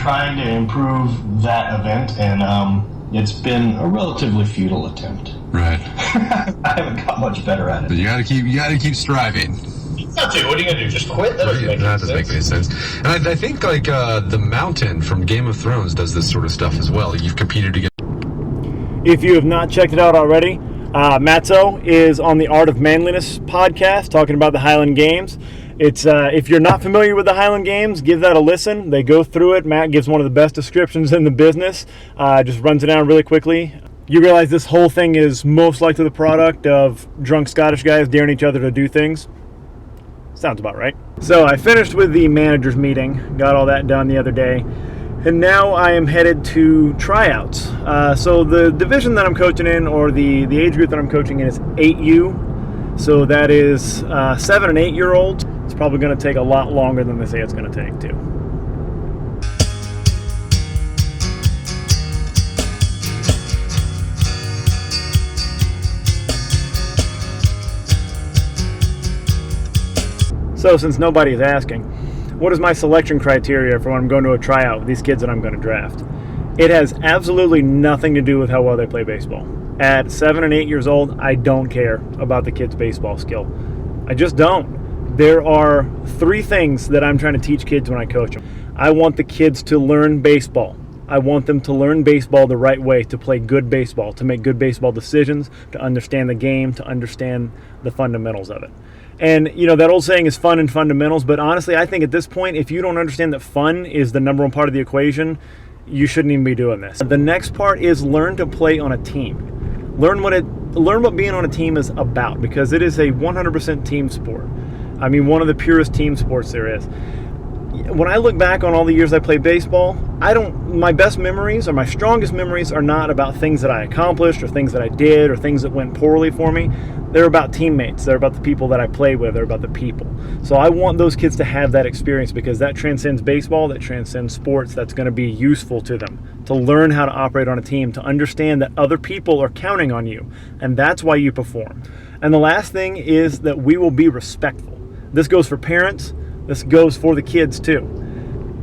trying to improve that event, and it's been a relatively futile attempt. Right. I haven't got much better at it. But you gotta keep striving. Not to. What are you gonna do? Just quit? That doesn't make any sense. And I think like the Mountain from Game of Thrones does this sort of stuff as well. You've competed against. If you have not checked it out already, Matzo is on the Art of Manliness podcast talking about the Highland Games. It's if you're not familiar with the Highland Games, give that a listen. They go through it. Matt gives one of the best descriptions in the business. Just runs it down really quickly. You realize this whole thing is most likely the product of drunk Scottish guys daring each other to do things. Sounds about right. So I finished with the managers meeting, got all that done the other day, and now I am headed to tryouts. So the division that I'm coaching in, or the age group that I'm coaching in, is 8U. So that is 7 and 8 year olds. It's probably going to take a lot longer than they say it's going to take too. So since nobody is asking, what is my selection criteria for when I'm going to a tryout with these kids that I'm going to draft? It has absolutely nothing to do with how well they play baseball. At 7 and 8 years old, I don't care about the kids' baseball skill. I just don't. There are 3 things that I'm trying to teach kids when I coach them. I want the kids to learn baseball. I want them to learn baseball the right way, to play good baseball, to make good baseball decisions, to understand the game, to understand the fundamentals of it. And, you know, that old saying is fun and fundamentals, but honestly, I think at this point, if you don't understand that fun is the number one part of the equation, you shouldn't even be doing this. The next part is learn to play on a team. Learn what being on a team is about, because it is a 100% team sport. I mean, one of the purest team sports there is. When I look back on all the years I played baseball, my best memories or my strongest memories are not about things that I accomplished or things that I did or things that went poorly for me. They're about teammates. They're about the people that I play with. They're about the people. So I want those kids to have that experience, because that transcends baseball, that transcends sports. That's going to be useful to them, to learn how to operate on a team, to understand that other people are counting on you, and that's why you perform. And the last thing is that we will be respectful. This goes for parents. This goes for the kids too.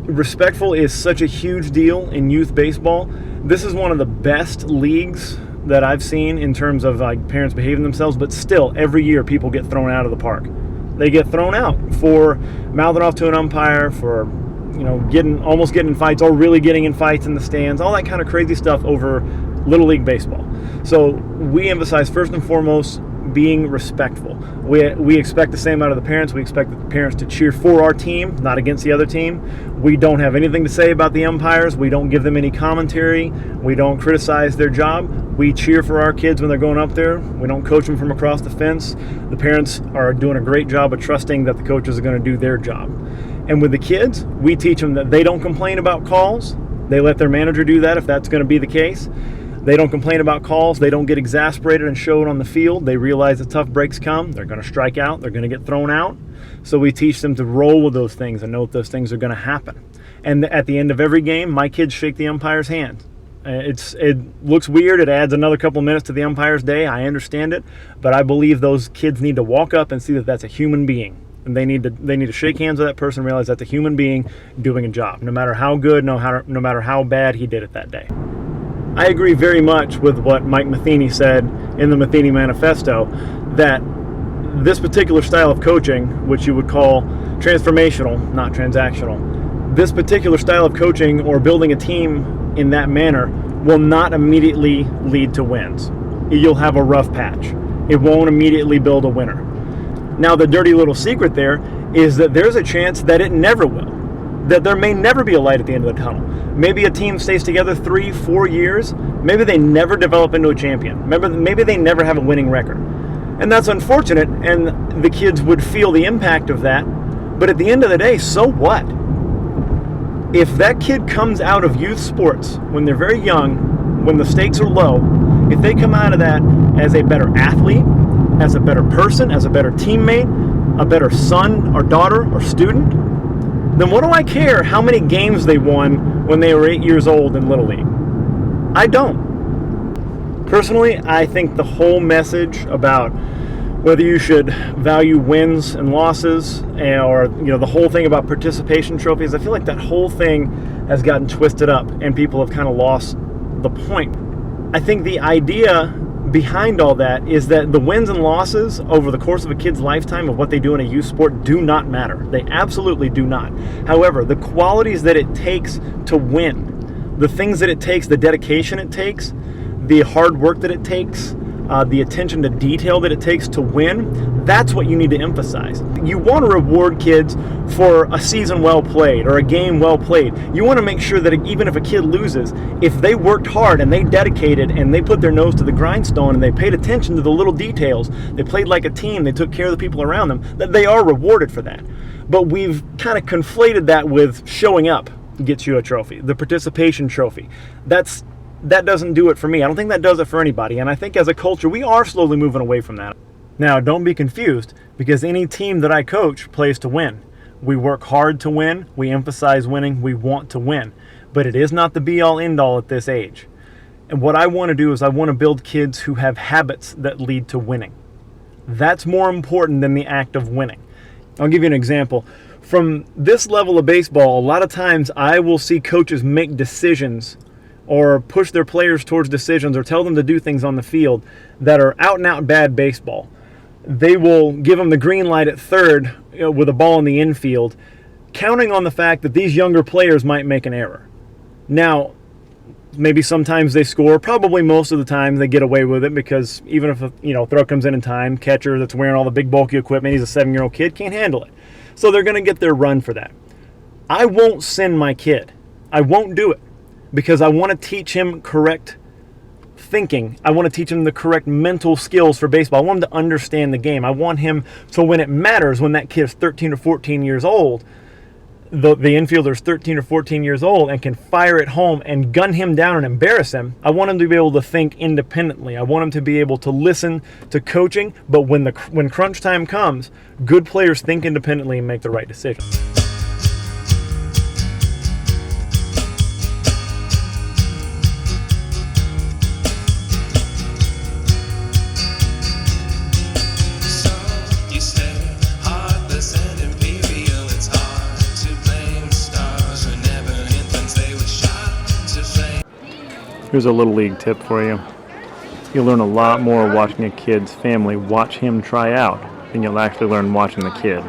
Respectful is such a huge deal in youth baseball. This is one of the best leagues that I've seen in terms of like parents behaving themselves, but still every year people get thrown out of the park. They get thrown out for mouthing off to an umpire, for almost getting in fights, or really getting in fights in the stands, all that kind of crazy stuff over Little League baseball. So we emphasize first and foremost being respectful. We expect the same out of the parents. We expect the parents to cheer for our team, not against the other team. We don't have anything to say about the umpires. We don't give them any commentary. We don't criticize their job. We cheer for our kids when they're going up there. We don't coach them from across the fence. The parents are doing a great job of trusting that the coaches are going to do their job. And with the kids, we teach them that they don't complain about calls. They let their manager do that if that's going to be the case. They don't complain about calls. They don't get exasperated and show it on the field. They realize the tough breaks come. They're going to strike out. They're going to get thrown out. So we teach them to roll with those things and know that those things are going to happen. And at the end of every game, my kids shake the umpire's hand. It looks weird. It adds another couple minutes to the umpire's day. I understand it. But I believe those kids need to walk up and see that that's a human being. And they need to shake hands with that person and realize that's a human being doing a job, no matter how good, no matter how bad he did it that day. I agree very much with what Mike Matheny said in the Matheny Manifesto, that this particular style of coaching, which you would call transformational, not transactional, this particular style of coaching or building a team in that manner will not immediately lead to wins. You'll have a rough patch. It won't immediately build a winner. Now, the dirty little secret there is that there's a chance that it never will. That there may never be a light at the end of the tunnel. Maybe a team stays together 3-4 years. Maybe they never develop into a champion. Maybe they never have a winning record. And that's unfortunate, and the kids would feel the impact of that. But at the end of the day, so what? If that kid comes out of youth sports when they're very young, when the stakes are low, if they come out of that as a better athlete, as a better person, as a better teammate, a better son or daughter or student, then what do I care how many games they won when they were 8 years old in Little League? I don't. Personally, I think the whole message about whether you should value wins and losses, or the whole thing about participation trophies, I feel like that whole thing has gotten twisted up and people have kind of lost the point. I think the idea behind all that is that the wins and losses over the course of a kid's lifetime of what they do in a youth sport do not matter. They absolutely do not. However, the qualities that it takes to win, the things that it takes, the dedication it takes, the hard work that it takes, the attention to detail that it takes to win, that's what you need to emphasize. You want to reward kids for a season well played or a game well played. You want to make sure that even if a kid loses, if they worked hard and they dedicated and they put their nose to the grindstone and they paid attention to the little details, they played like a team, they took care of the people around them, that they are rewarded for that. But we've kind of conflated that with showing up gets you a trophy, the participation trophy. That doesn't do it for me. I don't think that does it for anybody. And I think as a culture, we are slowly moving away from that. Now, don't be confused, because any team that I coach plays to win. We work hard to win. We emphasize winning. We want to win. But it is not the be-all, end-all at this age. And what I want to do is I want to build kids who have habits that lead to winning. That's more important than the act of winning. I'll give you an example. From this level of baseball, a lot of times I will see coaches make decisions or push their players towards decisions or tell them to do things on the field that are out and out bad baseball. They will give them the green light at third with a ball in the infield, counting on the fact that these younger players might make an error. Now, maybe sometimes they score. Probably most of the time they get away with it, because even if a throw comes in time, catcher that's wearing all the big bulky equipment, he's a 7-year-old kid, can't handle it. So they're going to get their run for that. I won't send my kid. I won't do it, because I want to teach him correct thinking. I want to teach him the correct mental skills for baseball. I want him to understand the game. I want him to, when it matters, when that kid is 13 or 14 years old, the infielder is 13 or 14 years old and can fire it home and gun him down and embarrass him, I want him to be able to think independently. I want him to be able to listen to coaching, but when crunch time comes, good players think independently and make the right decision. Here's a little league tip for you. You'll learn a lot more watching a kid's family watch him try out than you'll actually learn watching the kid.